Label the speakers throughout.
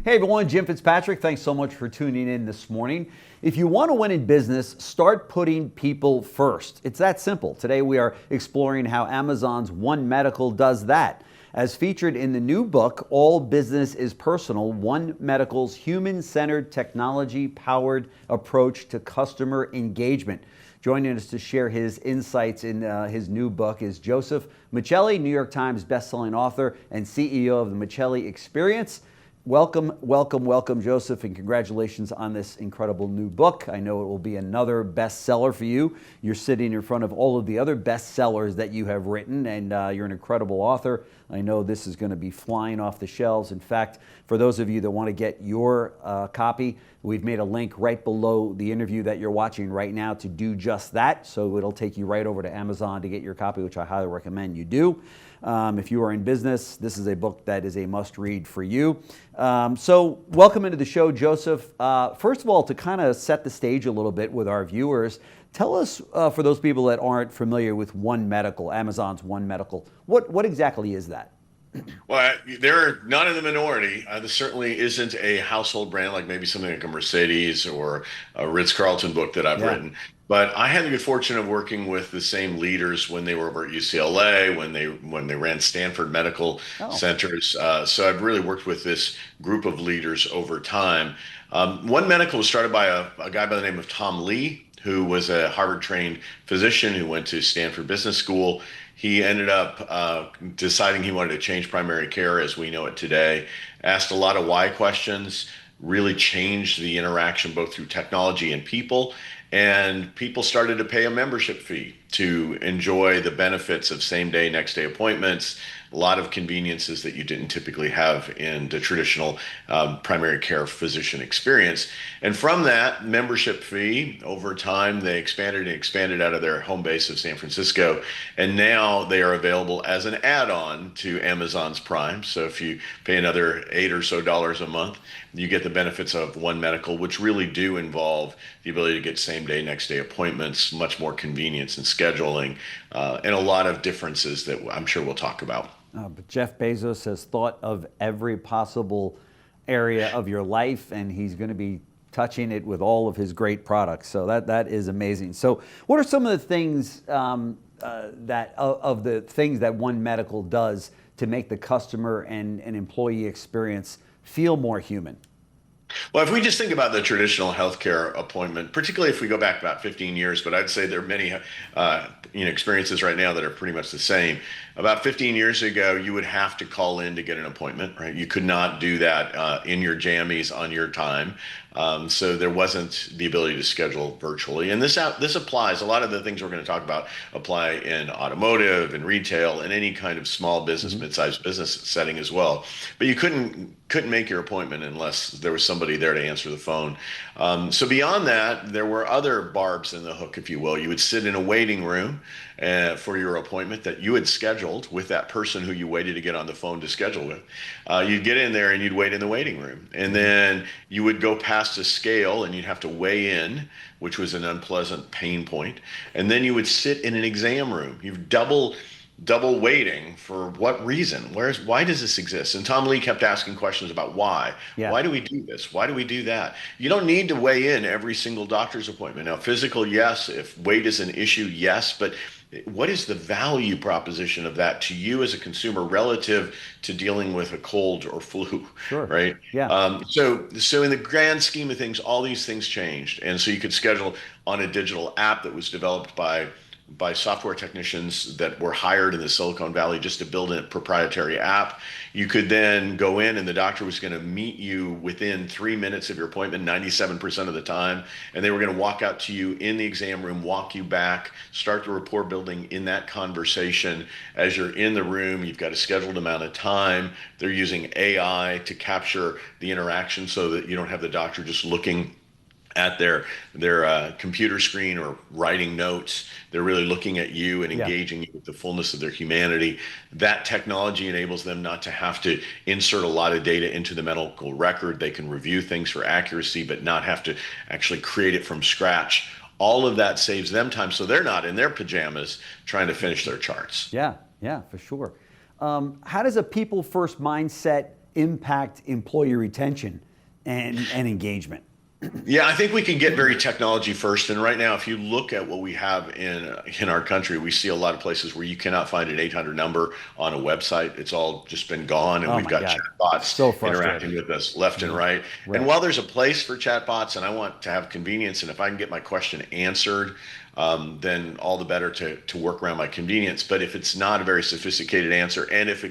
Speaker 1: Hey everyone, Jim Fitzpatrick. Thanks so much for tuning in this morning. If you want to win in business, start putting people first. It's that simple. Today we are exploring how Amazon's One Medical does that. As featured in the new book, All Business is Personal, One Medical's human-centered, technology-powered approach to customer engagement. Joining us to share his insights in his new book is Joseph Michelli, New York Times bestselling author and CEO of the Michelli Experience. Welcome, Joseph, and congratulations on this incredible new book. I know it will be another bestseller for you. You're sitting in front of all of the other bestsellers that you have written, and you're an incredible author. I know this is going to be flying off the shelves. In fact, for those of you that want to get your copy, we've made a link right below the interview that you're watching right now to do just that. So it'll take you right over to Amazon to get your copy, which I highly recommend you do. If you are in business, this is a book that is a must-read for you. So welcome into the show, Joseph. First of all, to kind of set the stage a little bit with our viewers, tell us, for those people that aren't familiar with One Medical, Amazon's One Medical, what exactly is that?
Speaker 2: Well, they're not in the minority. This certainly isn't a household brand like maybe something like a Mercedes or a Ritz-Carlton book that I've written. But I had the good fortune of working with the same leaders when they were over at UCLA, when they ran Stanford Medical Centers. So I've really worked with this group of leaders over time. One Medical was started by a guy by the name of Tom Lee, who was a Harvard-trained physician who went to Stanford Business School. He ended up deciding he wanted to change primary care as we know it today, asked a lot of why questions, really changed the interaction both through technology and people started to pay a membership fee to enjoy the benefits of same-day, next-day appointments, a lot of conveniences that you didn't typically have in the traditional primary care physician experience. And from that membership fee, over time, they expanded and expanded out of their home base of San Francisco. And now they are available as an add-on to Amazon's Prime. So if you pay another $8 or so a month, you get the benefits of One Medical, which really do involve the ability to get same-day, next-day appointments, much more convenience in scheduling, and a lot of differences that I'm sure we'll talk about.
Speaker 1: But Jeff Bezos has thought of every possible area of your life, and he's going to be touching it with all of his great products. So that is amazing. So what are some of the things the things that One Medical does to make the customer and employee experience feel more human?
Speaker 2: Well, if we just think about the traditional healthcare appointment, particularly if we go back about 15 years, but I'd say there are many experiences right now that are pretty much the same. About 15 years ago, you would have to call in to get an appointment, right? You could not do that in your jammies on your time. So there wasn't the ability to schedule virtually. And this applies, a lot of the things we're going to talk about apply in automotive and retail and any kind of small business, mid-sized business setting as well. But you couldn't make your appointment unless there was somebody there to answer the phone. So beyond that, there were other barbs in the hook, if you will. You would sit in a waiting room for your appointment that you had scheduled with that person who you waited to get on the phone to schedule with. You'd get in there and you'd wait in the waiting room. And then you would go past a scale and you'd have to weigh in, which was an unpleasant pain point. And then you would sit in an exam room. You've double waiting for what reason? Why does this exist? And Tom Lee kept asking questions about why. Yeah. Why do we do this? Why do we do that? You don't need to weigh in every single doctor's appointment. Now, physical, yes. If weight is an issue, yes. But what is the value proposition of that to you as a consumer relative to dealing with a cold or flu?
Speaker 1: Sure.
Speaker 2: Right?
Speaker 1: Yeah.
Speaker 2: So in the grand scheme of things, all these things changed. And so you could schedule on a digital app that was developed by software technicians that were hired in the Silicon Valley just to build a proprietary app. You could then go in and the doctor was going to meet you within 3 minutes of your appointment, 97% of the time. And they were going to walk out to you in the exam room, walk you back, start the rapport building in that conversation. As you're in the room, you've got a scheduled amount of time. They're using AI to capture the interaction so that you don't have the doctor just looking at their computer screen or writing notes. They're really looking at you and engaging you with the fullness of their humanity. That technology enables them not to have to insert a lot of data into the medical record. They can review things for accuracy, but not have to actually create it from scratch. All of that saves them time, so they're not in their pajamas trying to finish their charts.
Speaker 1: Yeah, for sure. How does a people-first mindset impact employee retention and engagement?
Speaker 2: Yeah, I think we can get very technology first. And right now, if you look at what we have in our country, we see a lot of places where you cannot find an 800 number on a website. It's all just been gone, and
Speaker 1: Oh
Speaker 2: we've
Speaker 1: my
Speaker 2: got
Speaker 1: God.
Speaker 2: chatbots
Speaker 1: So frustrating.
Speaker 2: interacting with us left and
Speaker 1: Yeah.
Speaker 2: right. And
Speaker 1: Right.
Speaker 2: while there's a place for chatbots, and I want to have convenience, and if I can get my question answered, then all the better to work around my convenience. But if it's not a very sophisticated answer, and if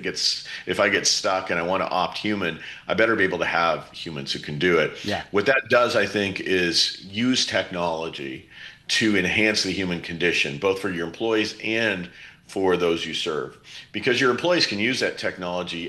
Speaker 2: I get stuck and I want to opt human, I better be able to have humans who can do it.
Speaker 1: Yeah.
Speaker 2: What that does, I think, is use technology to enhance the human condition, both for your employees and for those you serve. Because your employees can use that technology,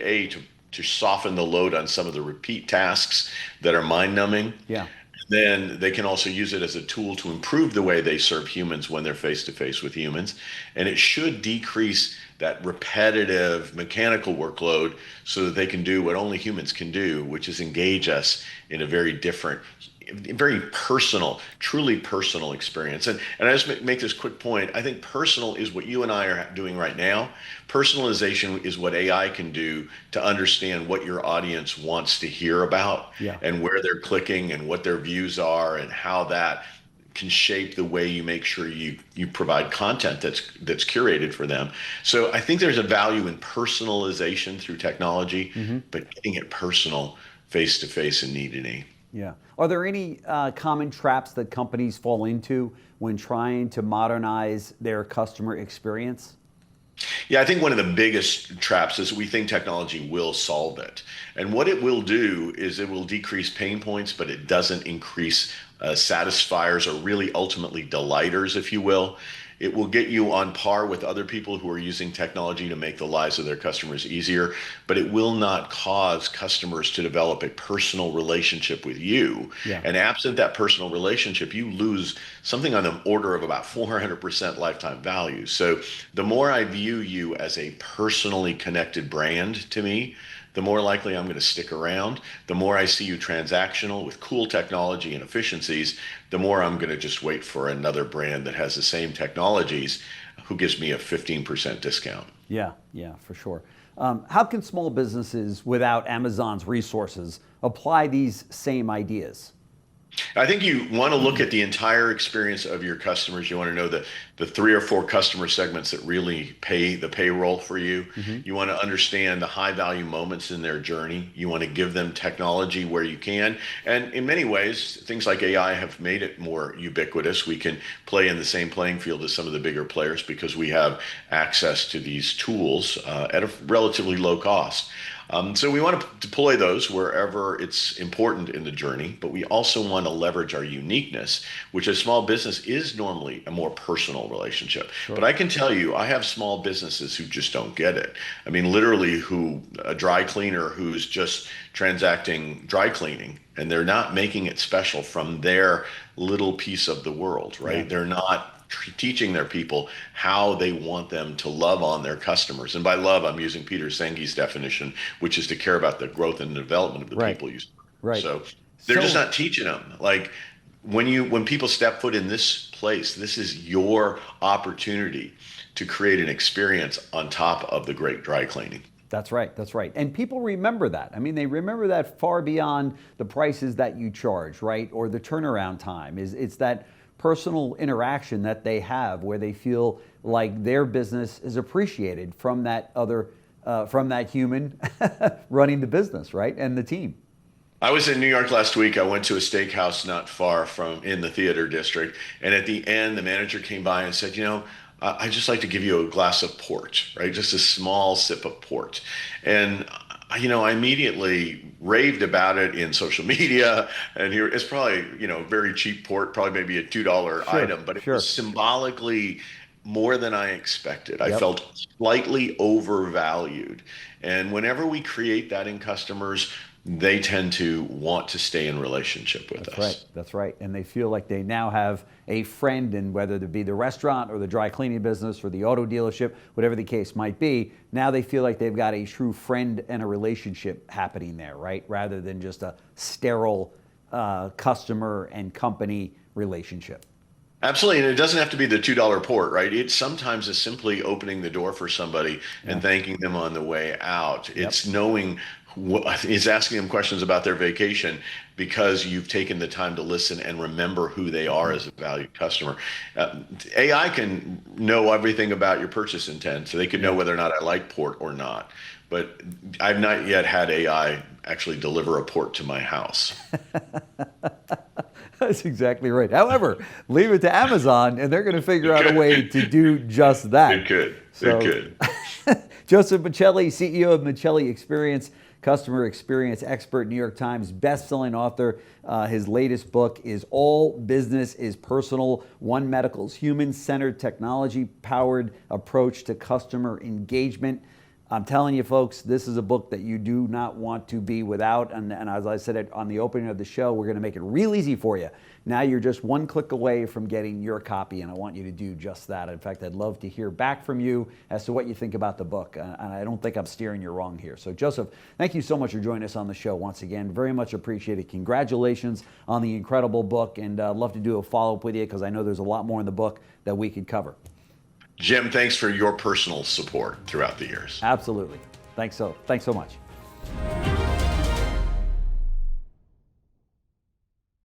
Speaker 2: to soften the load on some of the repeat tasks that are mind numbing.
Speaker 1: Yeah.
Speaker 2: Then they can also use it as a tool to improve the way they serve humans when they're face to face with humans. And it should decrease that repetitive mechanical workload so that they can do what only humans can do, which is engage us in a very different, very personal, truly personal experience. And I just make this quick point. I think personal is what you and I are doing right now. Personalization is what AI can do to understand what your audience wants to hear about,
Speaker 1: Yeah.
Speaker 2: and where they're clicking and what their views are, and how that can shape the way you make sure you provide content that's curated for them. So I think there's a value in personalization through technology, but getting it personal, face to face, and knee to knee.
Speaker 1: Yeah. Are there any common traps that companies fall into when trying to modernize their customer experience?
Speaker 2: Yeah, I think one of the biggest traps is we think technology will solve it. And what it will do is it will decrease pain points, but it doesn't increase satisfiers, or really ultimately delighters, if you will. It will get you on par with other people who are using technology to make the lives of their customers easier, but it will not cause customers to develop a personal relationship with you.
Speaker 1: Yeah.
Speaker 2: And absent that personal relationship, you lose something on the order of about 400% lifetime value. So the more I view you as a personally connected brand to me, the more likely I'm going to stick around. The more I see you transactional with cool technology and efficiencies, the more I'm going to just wait for another brand that has the same technologies who gives me a 15% discount.
Speaker 1: Yeah, yeah, for sure. How can small businesses without Amazon's resources apply these same ideas?
Speaker 2: I think you want to look at the entire experience of your customers. You want to know the 3 or 4 customer segments that really pay the payroll for you. You want to understand the high value moments in their journey. You want to give them technology where you can. And in many ways, things like AI have made it more ubiquitous. We can play in the same playing field as some of the bigger players because we have access to these tools at a relatively low cost. So we want to deploy those wherever it's important in the journey, but we also want to leverage our uniqueness, which a small business is normally a more personal relationship.
Speaker 1: Sure.
Speaker 2: But I can tell you, I have small businesses who just don't get it. I mean, literally, a dry cleaner who's just transacting dry cleaning, and they're not making it special from their little piece of the world, right?
Speaker 1: Yeah.
Speaker 2: They're not teaching their people how they want them to love on their customers. And by love, I'm using Peter Senge's definition, which is to care about the growth and development of the
Speaker 1: Right.
Speaker 2: people you serve.
Speaker 1: Right.
Speaker 2: So they're just
Speaker 1: So,
Speaker 2: not teaching them. Like when people step foot in this place, this is your opportunity to create an experience on top of the great dry cleaning.
Speaker 1: that's right. That's right. And people remember that. I mean, they remember that far beyond the prices that you charge, right? Or the turnaround time. It's that personal interaction that they have where they feel like their business is appreciated from that from that human running the business, right? And the team.
Speaker 2: I was in New York last week. I went to a steakhouse not far from in the theater district. And at the end, the manager came by and said, I'd just like to give you a glass of port, right? Just a small sip of port. And I immediately raved about it in social media, and here it's probably, very cheap port, probably maybe a $2
Speaker 1: Sure,
Speaker 2: item, but it
Speaker 1: sure.
Speaker 2: was symbolically more than I expected. I
Speaker 1: Yep.
Speaker 2: felt slightly overvalued. And whenever we create that in customers, they tend to want to stay in relationship with
Speaker 1: That's
Speaker 2: us.
Speaker 1: right. That's right. And they feel like they now have a friend in whether it be the restaurant or the dry cleaning business or the auto dealership, whatever the case might be. Now they feel like they've got a true friend and a relationship happening there, right? Rather than just a sterile customer and company relationship.
Speaker 2: Absolutely, and it doesn't have to be the $2 port, right? It sometimes is simply opening the door for somebody
Speaker 1: Yeah.
Speaker 2: and thanking them on the way out.
Speaker 1: Yep.
Speaker 2: It's knowing is asking them questions about their vacation because you've taken the time to listen and remember who they are as a valued customer. AI can know everything about your purchase intent, so they could know whether or not I like port or not. But I've not yet had AI actually deliver a port to my house.
Speaker 1: That's exactly right. However, leave it to Amazon and they're going to figure out a way to do just that.
Speaker 2: It could.
Speaker 1: So,
Speaker 2: it could.
Speaker 1: Joseph Michelli, CEO of Michelli Experience, customer experience expert, New York Times best-selling author. His latest book is All Business is Personal, One Medical's Human-Centered Technology-Powered Approach to Customer Engagement. I'm telling you, folks, this is a book that you do not want to be without. And as I said on the opening of the show, we're going to make it real easy for you. Now you're just one click away from getting your copy, and I want you to do just that. In fact, I'd love to hear back from you as to what you think about the book. And I don't think I'm steering you wrong here. So, Joseph, thank you so much for joining us on the show once again. Very much appreciated. Congratulations on the incredible book, and I'd love to do a follow-up with you because I know there's a lot more in the book that we could cover.
Speaker 2: Jim, thanks for your personal support throughout the years.
Speaker 1: Absolutely. Thanks so much.